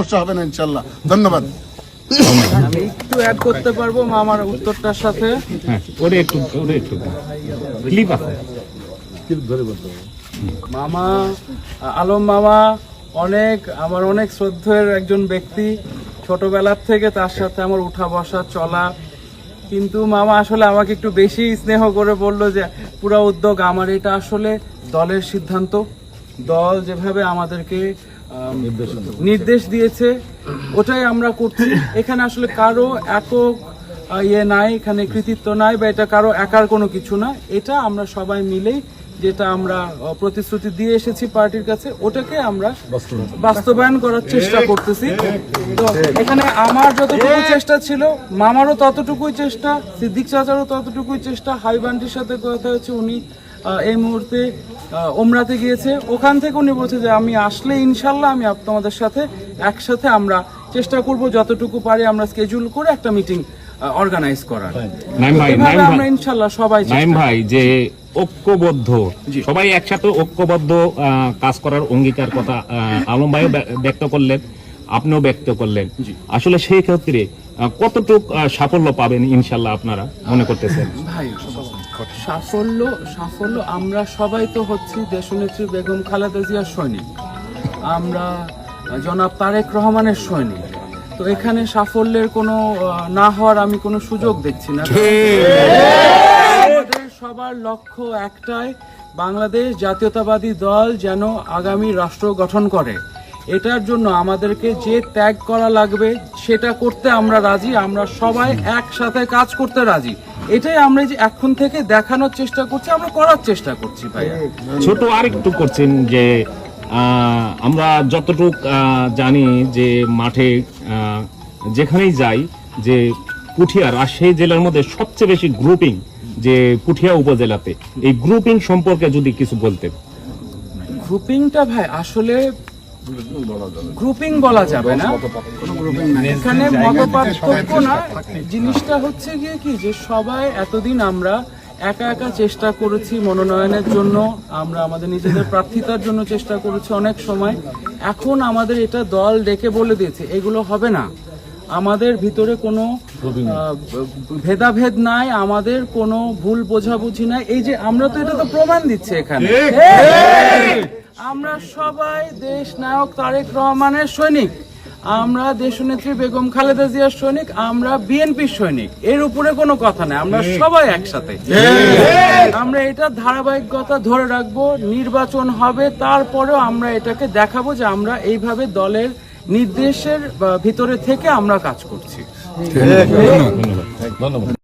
সমস্যা হবে না ইনশাল্লাহ। ধন্যবাদ। আমি একটু অ্যাড করতে পারবো মামার উত্তরটার সাথে। মামা আলম মামা আমার অনেক শ্রদ্ধেয় একজন ব্যক্তি, ছোটবেলার থেকে তার সাথে আমার উঠা বসা চলা। কিন্তু মামা আসলে আমাকে একটু বেশি স্নেহ করে বললো যে পুরো উদ্যোগ আমার, এটা আসলে দলের সিদ্ধান্ত। দল যেভাবে আমাদেরকে নির্দেশ দিয়েছে ওটাই আমরা করছি। এখানে আসলে কারো একক নাই, এখানে কৃতিত্ব নাই, বা এটা কারো একার কোনো কিছু না। এটা আমরা সবাই মিলেই যেটা আমরা প্রতিশ্রুতি দিয়ে এসেছি পার্টির কাছে, ওটাকে আমরা বাস্তবায়ন করার চেষ্টা করতেছি। তো এখানে আমার যতটুকু চেষ্টা ছিল, মামারও ততটুকুই চেষ্টা, সিদ্দিক চাচারও ততটুকুই চেষ্টা। হাইবান্টির সাথে কথা হচ্ছে, উনি এই মুহূর্তে ওমরাতে গিয়েছে, ওখান থেকে উনি বলছে যে আমি আসলে ইনশাল্লাহ আমি তোমাদের সাথে একসাথে আমরা চেষ্টা করব যতটুকু পারি আমরা স্কেজুল করে একটা মিটিং অর্গানাইজ করার। আমরা ইনশাল্লাহ সবাই ভাই যে ঐক্যবদ্ধ, সবাই একসাথে ঐক্যবদ্ধ কাজ করার অঙ্গীকার কথা আলম ভাইও ব্যক্ত করলেন, আপনিও ব্যক্ত করলেন। আসলে সেই ক্ষেত্রে কতটুক সাফল্য পাবেন ইনশাল্লাহ আপনারা মনে করতেছেন? ভাই সাফল্য আমরা সবাই তো হচ্ছি দেশনেত্রী বেগম খালেদা জিয়ার সৈনিক, আমরা জনাব তারেক রহমানের সৈনিক। তো এখানে সাফল্যের কোনো না হওয়ার আমি কোনো সুযোগ দেখছি না। আমাদের সবার লক্ষ্য একটাই, বাংলাদেশ জাতীয়তাবাদী দল যেন আগামী রাষ্ট্র গঠন করে। এটার জন্য আমাদেরকে যে ত্যাগ করা লাগবে সেটা করতে আমরা রাজি, আমরা সবাই একসাথে কাজ করতে রাজি। এটাই আমরা যে এখন থেকে দেখানোর চেষ্টা করছি, আমরা করার চেষ্টা করছি। ভাই ছোট আরেকটু করছেন যে আমরা যতটুক জানি যে মাঠে যেখানেই যাই যে পুঠিয়া রাজশাহী জেলার মধ্যে সবচেয়ে বেশি গ্রুপিং যে পুঠিয়া উপজেলাতে, এই গ্রুপিং সম্পর্কে যদি কিছু বলতেন। গ্রুপিংটা ভাই আসলে গ্রুপিং বলা যাবে না, এখানে মতপার্থক্য না। জিনিসটা হচ্ছে গিয়ে কি যে সবাই এতদিন আমরা একা একা চেষ্টা করেছি মনোনয়নের জন্য, আমরা আমাদের নিজেদের প্রার্থিতার জন্য চেষ্টা করেছি অনেক সময়। এখন আমাদের এটা দল ডেকে বলে দিয়েছে এগুলো হবে না, আমাদের ভিতরে কোনো ভেদাভেদ নাই, আমাদের কোনো ভুল বোঝাবুঝি নাই। এই যে আমরা তো এটা তো প্রমাণ দিচ্ছে এখানে, আমরা সবাই দেশ নায়ক তারেক রহমানের সৈনিক, আমরা দেশনেত্রী বেগম খালেদা জিয়ার সৈনিক, আমরা বিএনপির সৈনিক। এর উপরে কোনো কথা নেই, আমরা সবাই একসাথে। আমরা এটা ধারাবাহিকতা ধরে রাখবো, নির্বাচন হবে তারপরেও আমরা এটাকে দেখাবো যে আমরা এইভাবে দলের নির্দেশের ভিতরে থেকে আমরা কাজ করছি। ধন্যবাদ।